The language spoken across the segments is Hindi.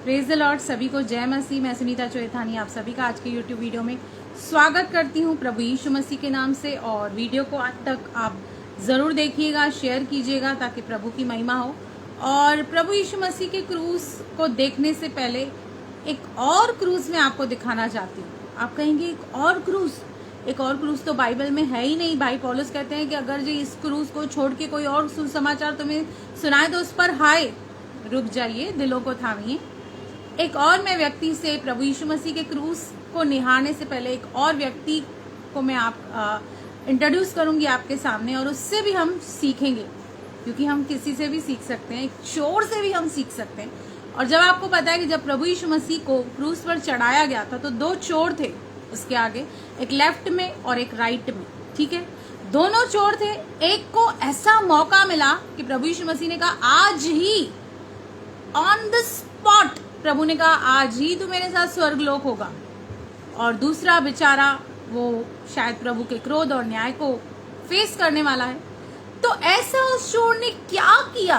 Praise the Lord. सभी को जय मसीह। मैं सुनीता चोएथानी आप सभी का आज के यूट्यूब वीडियो में स्वागत करती हूँ प्रभु यीशु मसीह के नाम से। और वीडियो को आज तक आप ज़रूर देखिएगा, शेयर कीजिएगा ताकि प्रभु की महिमा हो। और प्रभु यीशु मसीह के क्रूस को देखने से पहले एक और क्रूस मैं आपको दिखाना चाहती हूँ। आप कहेंगे एक और क्रूस तो बाइबल में है ही नहीं। भाई पौलुस कहते हैं कि अगर जो इस क्रूस को छोड़ के कोई और सुसमाचार तुम्हें सुनाए तो उस पर हाय रुक जाइए, दिलों को थामिए। एक और मैं व्यक्ति से प्रभु यीशु मसीह के क्रूस को निहारने से पहले एक और व्यक्ति को मैं इंट्रोड्यूस करूंगी आपके सामने, और उससे भी हम सीखेंगे, क्योंकि हम किसी से भी सीख सकते हैं, एक चोर से भी हम सीख सकते हैं। और जब आपको पता है कि जब प्रभु यीशु मसीह को क्रूस पर चढ़ाया गया था तो दो चोर थे उसके आगे, एक लेफ्ट में और एक राइट में, ठीक है। दोनों चोर थे। एक को ऐसा मौका मिला कि प्रभु यीशु मसीह ने कहा आज ही, ऑन द स्पॉट प्रभु ने कहा आज ही तू मेरे साथ स्वर्गलोक होगा। और दूसरा बेचारा वो शायद प्रभु के क्रोध और न्याय को फेस करने वाला है। तो ऐसा उस चोर ने क्या किया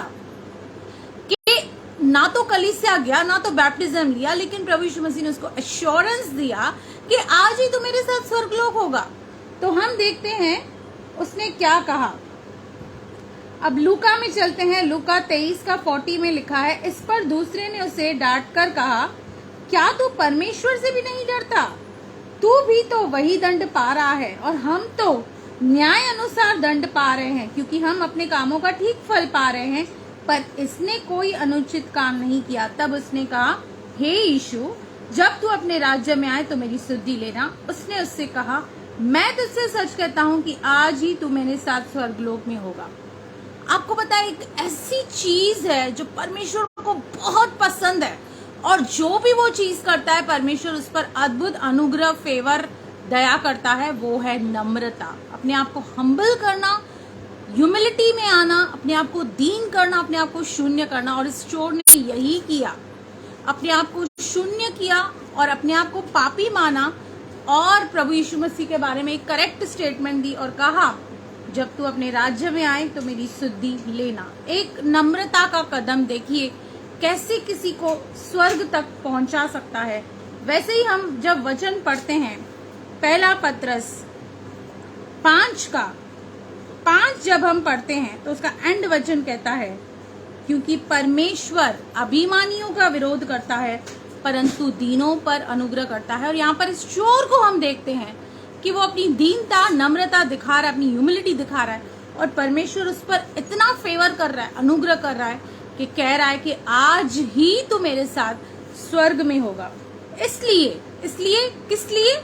कि ना तो कलीसिया गया, ना तो बैप्टिज्म लिया, लेकिन प्रभु यीशु मसीह ने उसको एश्योरेंस दिया कि आज ही तू मेरे साथ स्वर्गलोक होगा। तो हम देखते हैं उसने क्या कहा। अब लूका में चलते हैं। लूका 23 का 40 में लिखा है, इस पर दूसरे ने उसे डांट कर कहा, क्या तू परमेश्वर से भी नहीं डरता? तू भी तो वही दंड पा रहा है और हम तो न्याय अनुसार दंड पा रहे हैं, क्योंकि हम अपने कामों का ठीक फल पा रहे हैं, पर इसने कोई अनुचित काम नहीं किया। तब उसने कहा, हे यीशु, जब तू अपने राज्य में आए तो मेरी सुधि लेना। उसने उससे कहा, मैं तुझसे सच कहता हूँ कि आज ही तू मेरे साथ स्वर्गलोक में होगा। आपको पता है, एक ऐसी चीज है जो परमेश्वर को बहुत पसंद है, और जो भी वो चीज करता है परमेश्वर उस पर अद्भुत अनुग्रह, फेवर, दया करता है। वो है नम्रता, अपने आप को हम्बल करना, ह्यूमिलिटी में आना, अपने आप को दीन करना, अपने आप को शून्य करना। और इस चोर ने यही किया, अपने आप को शून्य किया और अपने आप को पापी माना, और प्रभु यीशु मसीह के बारे में एक करेक्ट स्टेटमेंट दी और कहा, जब तू अपने राज्य में आए तो मेरी सुधि लेना। एक नम्रता का कदम देखिए कैसे किसी को स्वर्ग तक पहुंचा सकता है। वैसे ही हम जब वचन पढ़ते हैं, पहला पत्रस 5 जब हम पढ़ते हैं तो उसका एंड वचन कहता है, क्योंकि परमेश्वर अभिमानियों का विरोध करता है परंतु दीनों पर अनुग्रह करता है। और यहाँ पर इस चोर को हम देखते हैं कि वो अपनी दीनता, नम्रता दिखा रहा है, अपनी ह्यूमिलिटी दिखा रहा है, और परमेश्वर उस पर इतना फेवर कर रहा है, अनुग्रह कर रहा है कि कह रहा है कि आज ही तू मेरे साथ स्वर्ग में होगा। इसलिए किस लिए?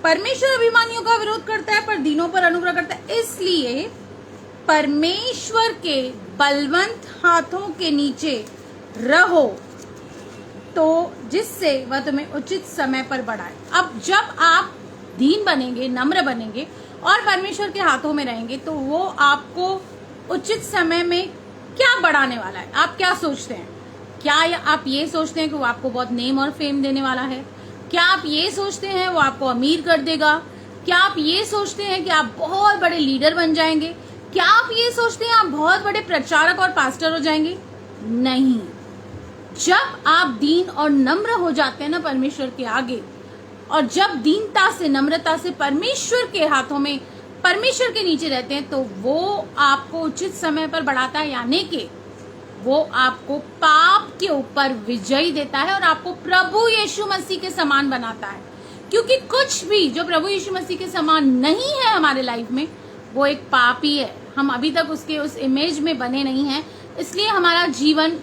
परमेश्वर अभिमानियों का विरोध करता है पर दीनों पर अनुग्रह करता है। इसलिए परमेश्वर के बलवंत हाथों के नीचे रहो, तो जिससे वह तुम्हें उचित समय पर बढ़ाए। अब जब आप दीन बनेंगे, नम्र बनेंगे और परमेश्वर के हाथों में रहेंगे, तो वो आपको उचित समय में क्या बढ़ाने वाला है। आप क्या सोचते हैं? क्या आप ये सोचते हैं कि वो आपको बहुत नेम और फेम देने वाला है? क्या आप ये सोचते हैं वो आपको अमीर कर देगा? क्या आप ये सोचते हैं कि आप बहुत बड़े लीडर बन जाएंगे? क्या आप ये सोचते हैं आप बहुत बड़े प्रचारक और पास्टर हो जाएंगे? नहीं। जब आप दीन और नम्र हो जाते हैं ना परमेश्वर के आगे, और जब दीनता से, नम्रता से परमेश्वर के हाथों में, परमेश्वर के नीचे रहते हैं, तो वो आपको उचित समय पर बढ़ाता है, यानी कि वो आपको पाप के ऊपर विजय देता है और आपको प्रभु यीशु मसीह के समान बनाता है। क्योंकि कुछ भी जो प्रभु यीशु मसीह के समान नहीं है हमारे लाइफ में, वो एक पापी है। हम अभी तक उसके उस इमेज में बने नहीं हैं, इसलिए हमारा जीवन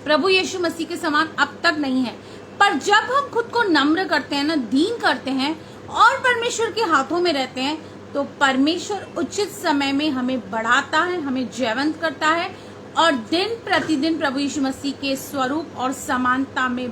प्रभु यीशु मसीह के समान अब तक नहीं है। पर जब हम खुद को नम्र करते हैं ना, दीन करते हैं और परमेश्वर के हाथों में रहते हैं, तो परमेश्वर उचित समय में हमें बढ़ाता है, हमें जयवंत करता है, और दिन प्रतिदिन प्रभु यीशु मसीह के स्वरूप और समानता में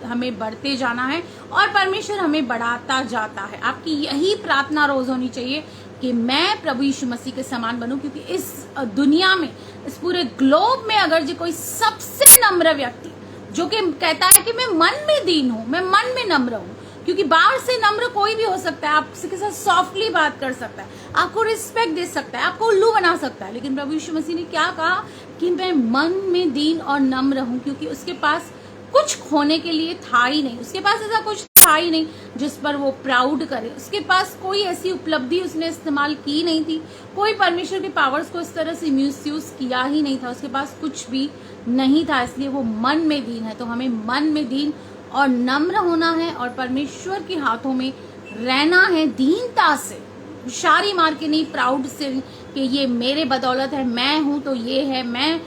हमें बढ़ते जाना है, और परमेश्वर हमें बढ़ाता जाता है। आपकी यही प्रार्थना रोज होनी चाहिए कि मैं प्रभु यीशु मसीह के समान बनूं, क्योंकि इस दुनिया में, इस पूरे ग्लोब में अगर जो कोई सबसे नम्र व्यक्ति जो कि कहता है कि मैं मन में दीन हूं, मैं मन में नम्र हूं, क्योंकि बाहर से नम्र कोई भी हो सकता है, आपके साथ सॉफ्टली बात कर सकता है, आपको रिस्पेक्ट दे सकता है, आपको उल्लू बना सकता है, लेकिन प्रभु यीशु मसीह ने क्या कहा कि मैं मन में दीन और नम्र हूं, क्योंकि उसके पास कुछ खोने के लिए था ही नहीं, उसके पास ऐसा कुछ था ही नहीं जिस पर वो प्राउड करे। उसके पास कोई ऐसी उपलब्धि उसने इस्तेमाल की नहीं थी, कोई परमेश्वर के पावर्स को इस तरह से मिसयूज किया ही नहीं था, उसके पास कुछ भी नहीं था, इसलिए वो मन में दीन है। तो हमें मन में दीन और नम्र होना है और परमेश्वर के हाथों में रहना है, दीनता से, होशियारी मार के नहीं, प्राउड से कि ये मेरे बदौलत है, मैं हूं तो ये है, मैं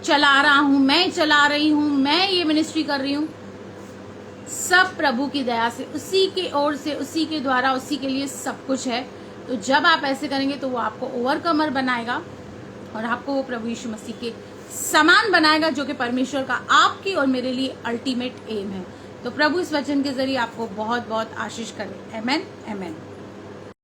चला रहा हूं, मैं चला रही हूं, मैं ये मिनिस्ट्री कर रही हूं। सब प्रभु की दया से, उसी के ओर से, उसी के द्वारा, उसी के लिए सब कुछ है। तो जब आप ऐसे करेंगे तो वो आपको ओवरकमर बनाएगा और आपको वो प्रभु यीशु मसीह के समान बनाएगा, जो कि परमेश्वर का आपकी और मेरे लिए अल्टीमेट एम है। तो प्रभु इस वचन के जरिए आपको बहुत बहुत आशीष करे। आमेन, आमेन।